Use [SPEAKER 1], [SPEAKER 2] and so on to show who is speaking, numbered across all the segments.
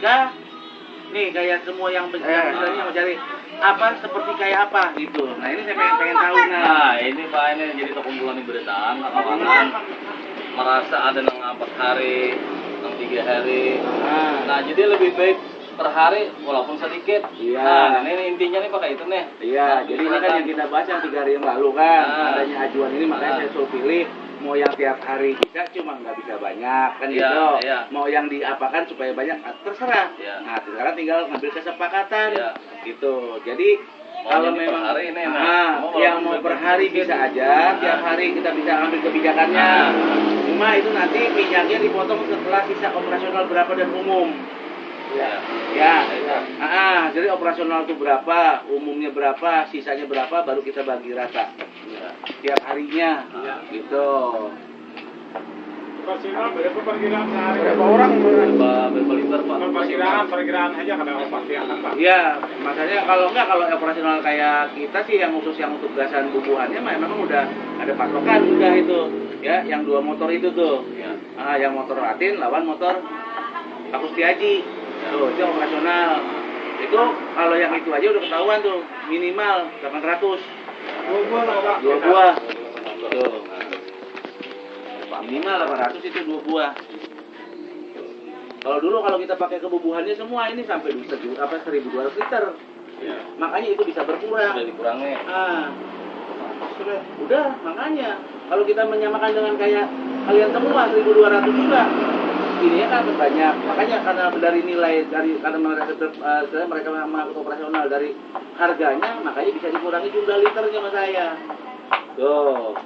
[SPEAKER 1] Enggak, nih kayak semua yang misalnya mau cari apa seperti kayak apa gitu. Nah ini saya pengen tahu
[SPEAKER 2] Nah ini Pak, ini jadi terkumpulan di beritaan kawan-kawan merasa ada yang 4 hari, yang 3 hari. Nah jadi lebih baik per hari walaupun sedikit.
[SPEAKER 1] Iya.
[SPEAKER 2] Nah ini intinya nih Pak itu nih.
[SPEAKER 1] Iya,
[SPEAKER 2] Nah,
[SPEAKER 1] jadi ini kan yang kita bahas yang 3 hari yang lalu kan, adanya ajuan ini makanya saya suruh pilih mau yang tiap hari bisa cuma nggak bisa banyak kan gitu. Mau yang diapakan supaya banyak terserah. Nah sekarang tinggal ngambil kesepakatan gitu. Jadi kalau memang
[SPEAKER 2] hari ini,
[SPEAKER 1] yang mau per hari bisa aja, tiap hari kita bisa ambil kebijakannya. Cuma itu nanti minyaknya dipotong setelah sisa operasional berapa dan umum. Jadi operasional itu berapa, umumnya berapa, sisanya berapa, baru kita bagi rata. Tiap harinya, gitu.
[SPEAKER 3] Operasional berapa perkiraan sehari?
[SPEAKER 1] Berapa orang?
[SPEAKER 2] Berapa liter Pak?
[SPEAKER 3] Perkiraan aja kada pasti akan Pak.
[SPEAKER 1] Iya, makanya kalau enggak kalau operasional kayak kita sih yang khusus yang untuk gasan bubuhannya memang udah ada patokan udah itu, ya, yang 2 motor itu tuh. Yang motor Atin lawan motor Pak Kustiaji. Tuh, itu operasional. Itu kalau yang itu aja udah ketahuan tuh, minimal 800.
[SPEAKER 3] 2 buah lah Pak.
[SPEAKER 1] 2 buah. Tuh. Minimal 800 itu 2 buah. Kalau dulu kalau kita pakai kebubuhannya semua ini sampai 1.200 liter. Makanya itu bisa berkurang.
[SPEAKER 2] Sudah dikurangi.
[SPEAKER 1] Udah, makanya kalau kita menyamakan dengan kayak kalian semua 1.200 juga. Ini kan banyak, makanya karena dari nilai karena mereka mengangkut operasional dari harganya, makanya bisa dikurangi jumlah liternya sama saya. Tuh,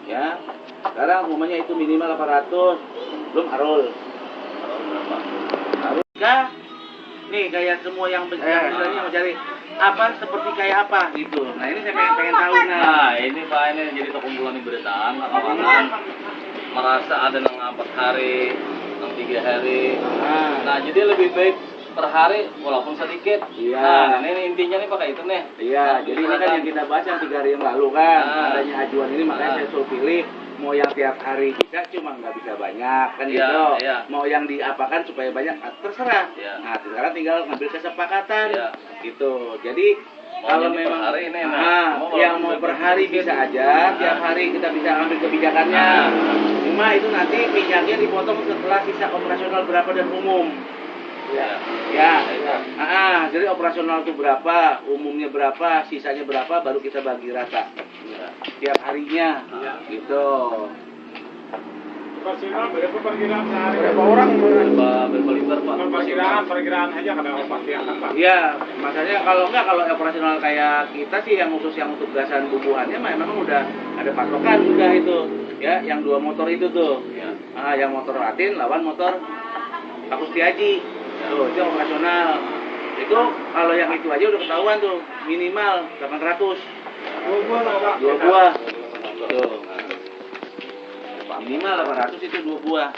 [SPEAKER 1] ya. Sekarang umumnya itu minimal 800, belum arul. Arul enggak, nih kayak semua yang misalnya mau cari apa seperti kayak apa gitu. Nah ini saya pengen tahu
[SPEAKER 2] Nah ini Pak, ini jadi terkumpulan di beritaan kawan-kawan merasa ada yang 4 hari, yang 3 hari. Nah jadi lebih baik per hari walaupun sedikit. Nah ini intinya nih Pak itu nih.
[SPEAKER 1] Iya, jadi ini kan yang kita bahas yang 3 hari yang lalu kan, adanya ajuan ini makanya saya suruh pilih mau yang tiap hari bisa cuma nggak bisa banyak kan gitu. Mau yang diapakan supaya banyak terserah. Nah sekarang tinggal ngambil kesepakatan gitu. Jadi kalau memang
[SPEAKER 2] hari ini,
[SPEAKER 1] yang mau per hari bisa aja, tiap hari kita bisa ambil kebijakannya. Cuma itu nanti minyaknya dipotong setelah sisa operasional berapa dan umum. Jadi operasional itu berapa, umumnya berapa, sisanya berapa, baru kita bagi rata. Tiap harinya, gitu.
[SPEAKER 3] Operasional berapa perkiraan sehari?
[SPEAKER 1] Berapa orang?
[SPEAKER 2] Berapa liter Pak?
[SPEAKER 3] Perkiraan aja kada pasti akan Pak.
[SPEAKER 1] Iya, makanya kalau enggak kalau operasional kayak kita sih yang khusus yang untuk gasan bubuhannya memang udah ada patokan udah itu, ya, yang 2 motor itu tuh. Yang motor Atin lawan motor Pak Kustiaji. Tuh, itu operasional. Itu kalau yang itu aja udah ketahuan tuh, minimal 800.
[SPEAKER 3] 2 buah lah Pak.
[SPEAKER 1] 2 buah. Tuh. Minimal 800 itu 2 buah.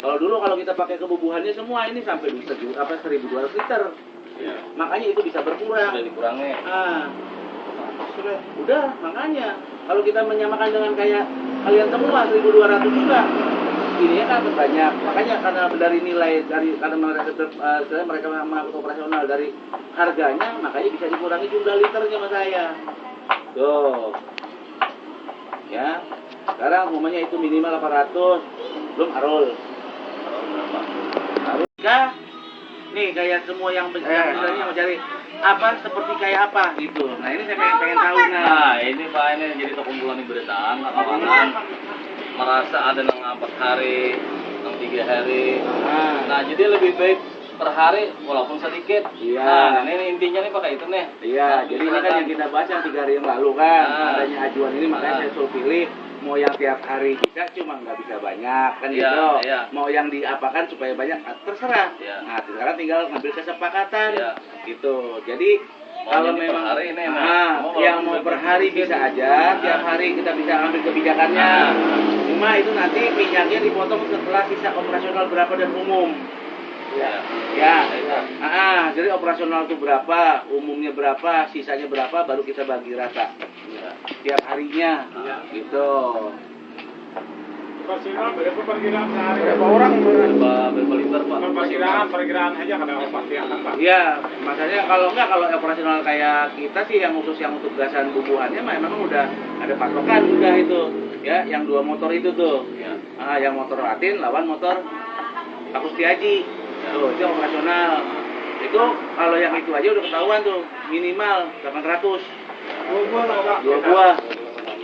[SPEAKER 1] Kalau dulu kalau kita pakai kebubuhannya semua ini sampai 1.200 liter. Makanya itu bisa berkurang.
[SPEAKER 2] Sudah dikurangi.
[SPEAKER 1] Udah, makanya kalau kita menyamakan dengan kayak kalian semua 1.200 juga. Ini kan banyak, makanya karena dari nilai karena mereka mengangkut operasional dari harganya, makanya bisa dikurangi jumlah liternya sama saya. Tuh, ya. Sekarang umumnya itu minimal 800, belum arul. Arul enggak, nih kayak semua yang misalnya mau cari apa seperti kayak apa gitu. Nah ini saya pengen tahu
[SPEAKER 2] Nah ini Pak, ini jadi terkumpulan di beritaan kawan-kawan merasa ada yang 4 hari, yang 3 hari. Nah jadi lebih baik per hari walaupun sedikit. Nah ini intinya nih Pak itu nih.
[SPEAKER 1] Iya, jadi ini kan yang kita bahas yang 3 hari yang lalu kan, adanya ajuan ini makanya saya suruh pilih mau yang tiap hari bisa cuma nggak bisa banyak kan gitu. Mau yang diapakan supaya banyak terserah. Nah sekarang tinggal ngambil kesepakatan gitu. Jadi kalau memang
[SPEAKER 2] hari ini,
[SPEAKER 1] yang mau per hari bisa aja, tiap hari kita bisa ambil kebijakannya. Cuma itu nanti minyaknya dipotong setelah sisa operasional berapa dan umum. Jadi operasional itu berapa, umumnya berapa, sisanya berapa, baru kita bagi rata. Tiap harinya, gitu.
[SPEAKER 3] Operasional berapa perkiraan sehari?
[SPEAKER 1] Berapa orang?
[SPEAKER 2] Berapa
[SPEAKER 3] perkiraan aja kada pasti akan Pak.
[SPEAKER 1] Iya, makanya kalau operasional kayak kita sih yang khusus yang untuk gasan bubuhannya memang udah ada patokan udah itu. Ya, yang 2 motor itu tuh.
[SPEAKER 2] Ya.
[SPEAKER 1] Yang motor Latin lawan motor Pak Kustiaji. Tuh, itu operasional. Itu kalau yang itu aja udah ketahuan tuh, minimal 800.
[SPEAKER 3] 2 buah lah Pak.
[SPEAKER 1] 2 buah.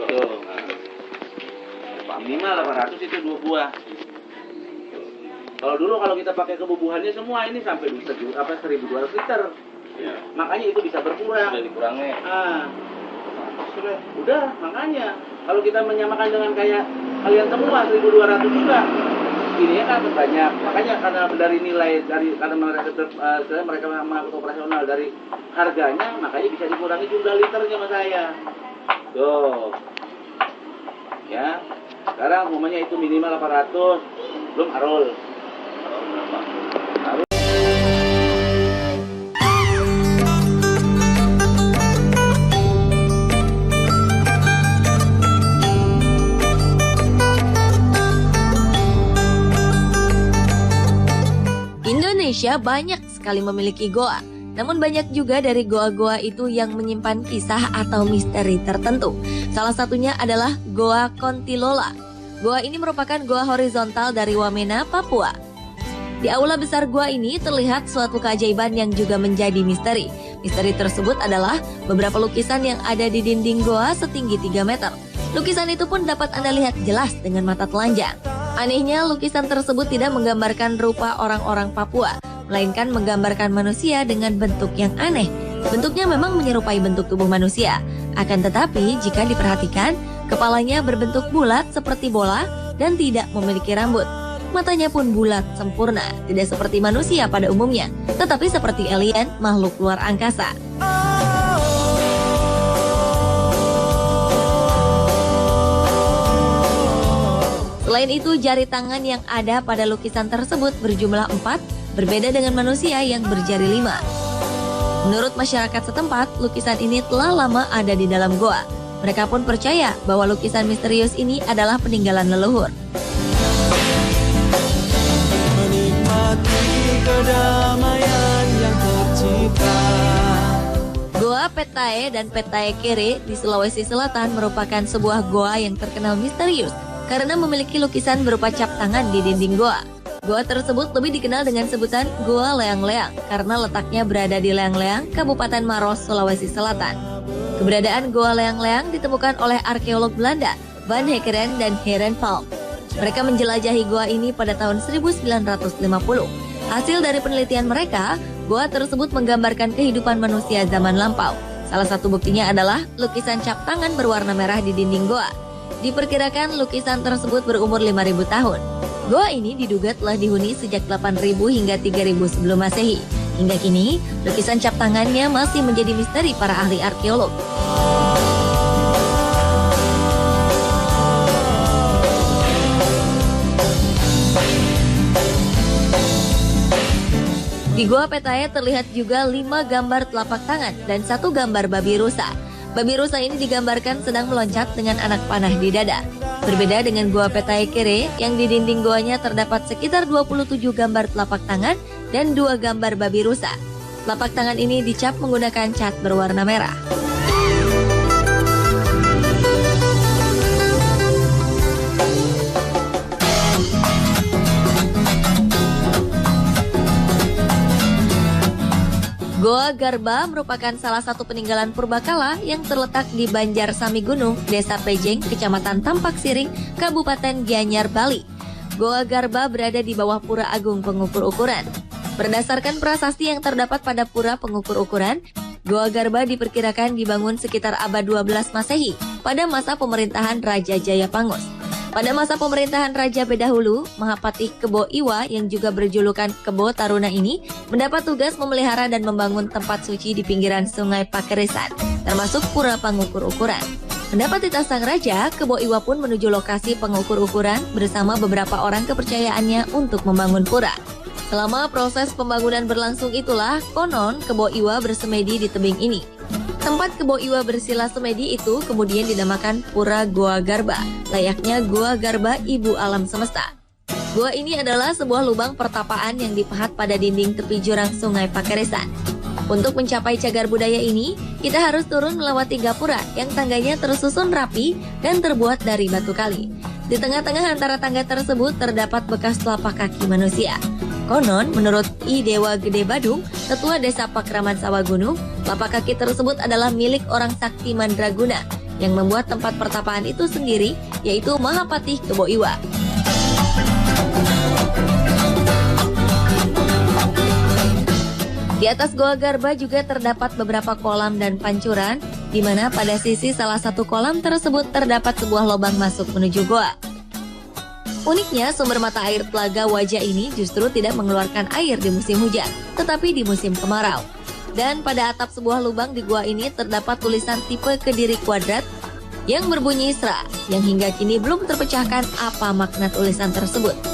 [SPEAKER 1] Tuh. Minimal 800 itu 2 buah. Kalau dulu kalau kita pakai kebubuhannya semua ini sampai 1.200 liter.
[SPEAKER 2] Ya.
[SPEAKER 1] Makanya itu bisa berkurang.
[SPEAKER 2] Sudah dikurangi.
[SPEAKER 1] Udah, makanya kalau kita menyamakan dengan kayak kalian semua 1.200 juga. Ini kan banyak. Makanya karena dari nilai karena mereka mengangkut operasional dari harganya, makanya bisa dikurangi jumlah liternya sama saya. Tuh. Ya. Sekarang umumnya itu minimal 800, belum arol.
[SPEAKER 4] Indonesia banyak sekali memiliki goa. Namun banyak juga dari goa-goa itu yang menyimpan kisah atau misteri tertentu. Salah satunya adalah Goa Kontilola. Goa ini merupakan goa horizontal dari Wamena, Papua. Di aula besar goa ini terlihat suatu keajaiban yang juga menjadi misteri. Misteri tersebut adalah beberapa lukisan yang ada di dinding goa setinggi 3 meter. Lukisan itu pun dapat Anda lihat jelas dengan mata telanjang. Anehnya, lukisan tersebut tidak menggambarkan rupa orang-orang Papua, melainkan menggambarkan manusia dengan bentuk yang aneh. Bentuknya memang menyerupai bentuk tubuh manusia. Akan tetapi, jika diperhatikan, kepalanya berbentuk bulat seperti bola dan tidak memiliki rambut. Matanya pun bulat sempurna, tidak seperti manusia pada umumnya, tetapi seperti alien, makhluk luar angkasa. Selain itu, jari tangan yang ada pada lukisan tersebut berjumlah 4, berbeda dengan manusia yang berjari 5. Menurut masyarakat setempat, lukisan ini telah lama ada di dalam goa. Mereka pun percaya bahwa lukisan misterius ini adalah peninggalan leluhur.
[SPEAKER 5] Menikmati kedamaian yang tercipta.
[SPEAKER 4] Goa Petae dan Petae Kere di Sulawesi Selatan merupakan sebuah goa yang terkenal misterius karena memiliki lukisan berupa cap tangan di dinding goa. Goa tersebut lebih dikenal dengan sebutan Goa Leang-Leang karena letaknya berada di Leang-Leang, Kabupaten Maros, Sulawesi Selatan. Keberadaan Goa Leang-Leang ditemukan oleh arkeolog Belanda, Van Heckeren dan Herenpalm. Mereka menjelajahi goa ini pada tahun 1950. Hasil dari penelitian mereka, goa tersebut menggambarkan kehidupan manusia zaman lampau. Salah satu buktinya adalah lukisan cap tangan berwarna merah di dinding goa. Diperkirakan lukisan tersebut berumur 5.000 tahun. Goa ini diduga telah dihuni sejak 8.000 hingga 3.000 sebelum Masehi. Hingga kini, lukisan cap tangannya masih menjadi misteri para ahli arkeolog. Di Goa Petae terlihat juga 5 gambar telapak tangan dan 1 gambar babi rusa. Babi rusa ini digambarkan sedang meloncat dengan anak panah di dada. Berbeda dengan Goa Petae Kere yang di dinding goanya terdapat sekitar 27 gambar telapak tangan dan 2 gambar babi rusa. Telapak tangan ini dicap menggunakan cat berwarna merah. Goa Garba merupakan salah satu peninggalan purbakala yang terletak di Banjar Sami Gunung, Desa Pejeng, Kecamatan Tampak Siring, Kabupaten Gianyar, Bali. Goa Garba berada di bawah Pura Agung Pengukur Ukuran. Berdasarkan prasasti yang terdapat pada Pura Pengukur Ukuran, Goa Garba diperkirakan dibangun sekitar abad 12 Masehi pada masa pemerintahan Raja Jayapangus. Pada masa pemerintahan Raja Bedahulu, Mahapatih Kebo Iwa yang juga berjulukan Kebo Taruna ini mendapat tugas memelihara dan membangun tempat suci di pinggiran Sungai Pakeresan, termasuk Pura Pengukur Ukuran. Mendapat titah sang raja, Kebo Iwa pun menuju lokasi pengukur ukuran bersama beberapa orang kepercayaannya untuk membangun pura. Selama proses pembangunan berlangsung itulah, konon Kebo Iwa bersemedi di tebing ini. Tempat Kebo Iwa bersila semedi itu kemudian dinamakan Pura Goa Garba, layaknya Goa Garba Ibu Alam Semesta. Gua ini adalah sebuah lubang pertapaan yang dipahat pada dinding tepi jurang Sungai Pakeresan. Untuk mencapai cagar budaya ini, kita harus turun melewati gapura yang tangganya tersusun rapi dan terbuat dari batu kali. Di tengah-tengah antara tangga tersebut terdapat bekas telapak kaki manusia. Konon, menurut I Dewa Gede Badung, tetua desa Pakraman Sawah Gunung, telapak kaki tersebut adalah milik orang sakti Mandraguna yang membuat tempat pertapaan itu sendiri, yaitu Mahapatih Kebo Iwa. Di atas Goa Garba juga terdapat beberapa kolam dan pancuran, di mana pada sisi salah satu kolam tersebut terdapat sebuah lubang masuk menuju goa. Uniknya, sumber mata air Telaga Wajah ini justru tidak mengeluarkan air di musim hujan, tetapi di musim kemarau. Dan pada atap sebuah lubang di gua ini terdapat tulisan tipe Kediri kuadrat yang berbunyi Isra, yang hingga kini belum terpecahkan apa makna tulisan tersebut.